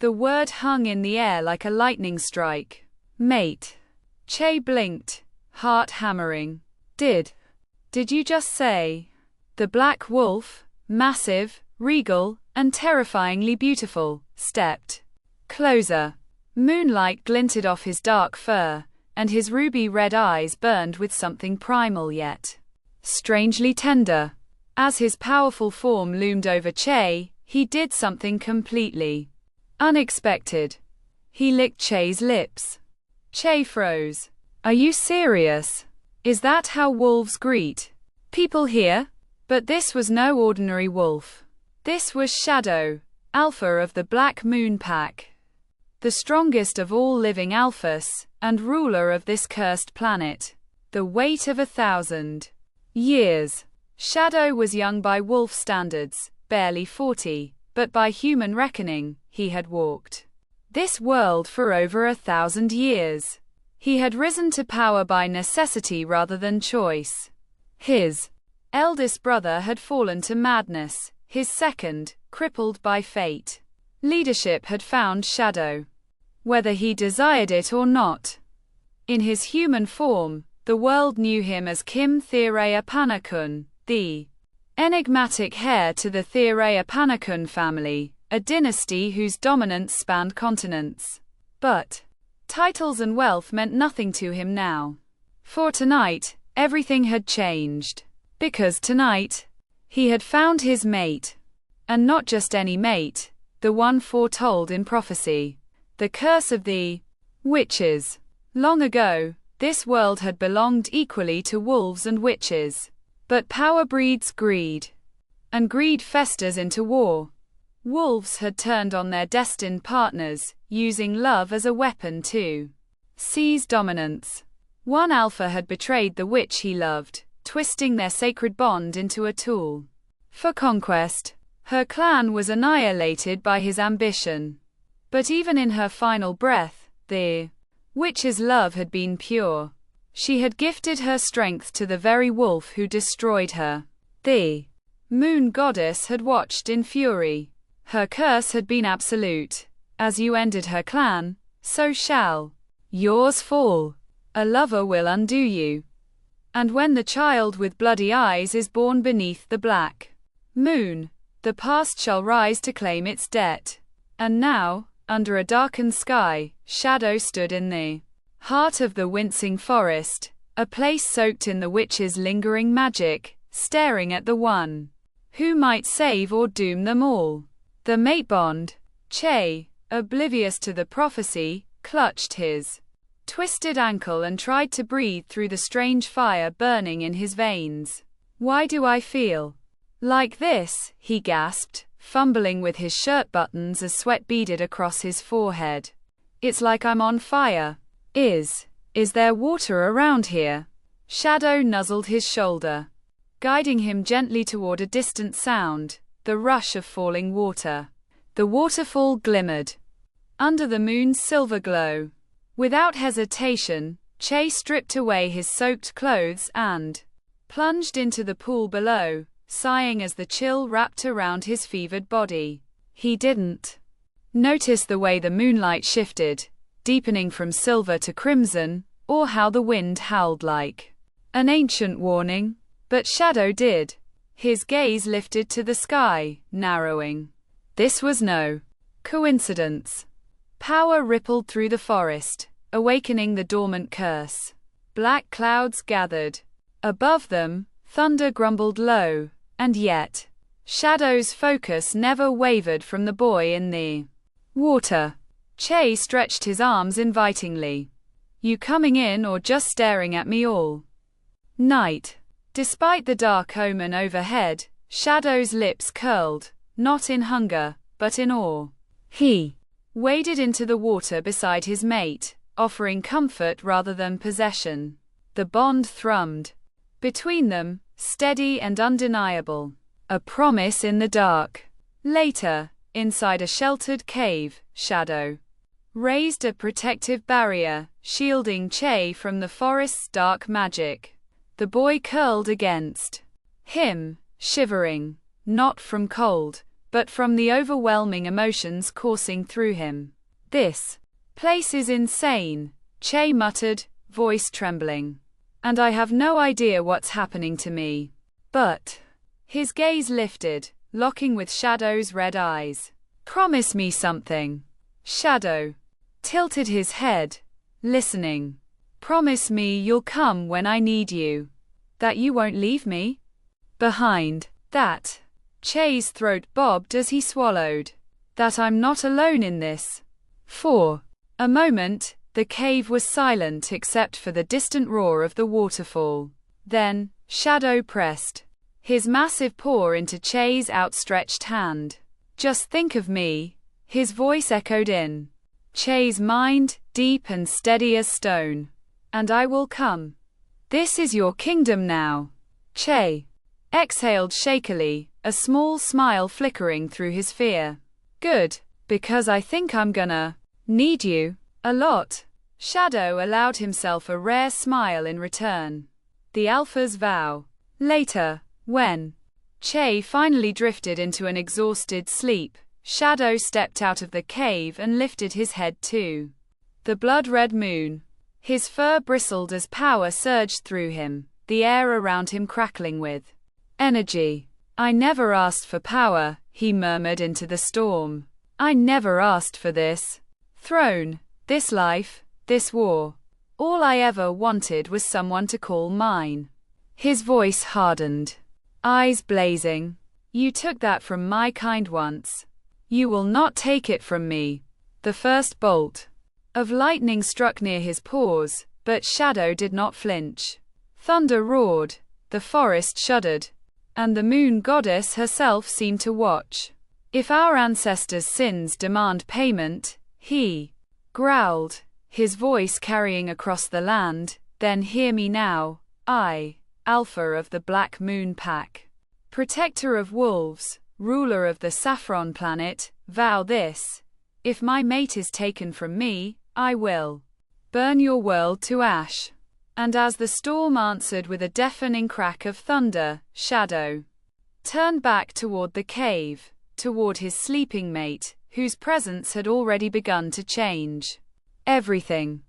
The word hung in the air like a lightning strike. Mate. Che blinked, heart hammering. Did you just say? The black wolf, massive, regal, and terrifyingly beautiful, stepped closer. Moonlight glinted off his dark fur, and his ruby-red eyes burned with something primal yet strangely tender. As his powerful form loomed over Che, he did something completely unexpected. He licked Che's lips. Che froze. Are you serious? Is that how wolves greet people here? But this was no ordinary wolf. This was Shadow, Alpha of the Black Moon Pack. The strongest of all living Alphas, and ruler of this cursed planet. The weight of 1,000 years. Shadow was young by wolf standards, barely 40, but by human reckoning, he had walked this world for over 1,000 years. He had risen to power by necessity rather than choice. His eldest brother had fallen to madness, his second, crippled by fate. Leadership had found Shadow, whether he desired it or not. In his human form, the world knew him as Kim Therea Panakun, the enigmatic heir to the Therea Panakun family, a dynasty whose dominance spanned continents. But titles and wealth meant nothing to him now. For tonight, everything had changed. Because tonight, he had found his mate. And not just any mate, the one foretold in prophecy. The curse of the witches. Long ago, this world had belonged equally to wolves and witches. But power breeds greed. And greed festers into war. Wolves had turned on their destined partners, using love as a weapon to seize dominance. One alpha had betrayed the witch he loved, twisting their sacred bond into a tool for conquest. Her clan was annihilated by his ambition. But even in her final breath, the witch's love had been pure. She had gifted her strength to the very wolf who destroyed her. The moon goddess had watched in fury. Her curse had been absolute. As you ended her clan, so shall yours fall. A lover will undo you. And when the child with bloody eyes is born beneath the black moon, the past shall rise to claim its debt. And now, under a darkened sky, Shadow stood in the heart of the Wincing Forest, a place soaked in the witch's lingering magic, staring at the one who might save or doom them all. The mate bond. Che, oblivious to the prophecy, clutched his twisted ankle and tried to breathe through the strange fire burning in his veins. Why do I feel like this? He gasped, fumbling with his shirt buttons as sweat beaded across his forehead. It's like I'm on fire. Is there water around here? Shadow nuzzled his shoulder, guiding him gently toward a distant sound, the rush of falling water. The waterfall glimmered under the moon's silver glow. Without hesitation, Che stripped away his soaked clothes and plunged into the pool below, sighing as the chill wrapped around his fevered body. He didn't notice the way the moonlight shifted, deepening from silver to crimson, or how the wind howled like an ancient warning. But Shadow did. His gaze lifted to the sky, narrowing. This was no coincidence. Power rippled through the forest, awakening the dormant curse. Black clouds gathered. Above them, thunder grumbled low, and yet, Shadow's focus never wavered from the boy in the water. Che stretched his arms invitingly. You coming in or just staring at me all night? Despite the dark omen overhead, Shadow's lips curled, not in hunger, but in awe. He waded into the water beside his mate, offering comfort rather than possession. The bond thrummed between them, steady and undeniable. A promise in the dark. Later, inside a sheltered cave, Shadow raised a protective barrier, shielding Che from the forest's dark magic. The boy curled against him, shivering, not from cold, but from the overwhelming emotions coursing through him. This place is insane, Che muttered, voice trembling. And I have no idea what's happening to me. But his gaze lifted, locking with Shadow's red eyes. Promise me something. Shadow tilted his head, listening. Promise me you'll come when I need you. That you won't leave me behind. That Che's throat bobbed as he swallowed. That I'm not alone in this. For a moment, the cave was silent except for the distant roar of the waterfall. Then, Shadow pressed his massive paw into Che's outstretched hand. Just think of me, his voice echoed in Che's mind, deep and steady as stone. And I will come. This is your kingdom now. Che exhaled shakily, a small smile flickering through his fear. Good, because I think I'm gonna need you a lot. Shadow allowed himself a rare smile in return. The Alpha's vow. Later, when Che finally drifted into an exhausted sleep, Shadow stepped out of the cave and lifted his head to the blood-red moon. His fur bristled as power surged through him, the air around him crackling with energy. I never asked for power, he murmured into the storm. I never asked for this throne, this life, this war. All I ever wanted was someone to call mine. His voice hardened, eyes blazing. You took that from my kind once. You will not take it from me. The first bolt of lightning struck near his paws, but Shadow did not flinch. Thunder roared, the forest shuddered, and the moon goddess herself seemed to watch. If our ancestors' sins demand payment, he growled, his voice carrying across the land, then hear me now, I, Alpha of the Black Moon Pack, protector of wolves, ruler of the Saffron Planet, vow this. If my mate is taken from me, I will burn your world to ash. And as the storm answered with a deafening crack of thunder, Shadow turned back toward the cave, toward his sleeping mate, whose presence had already begun to change everything.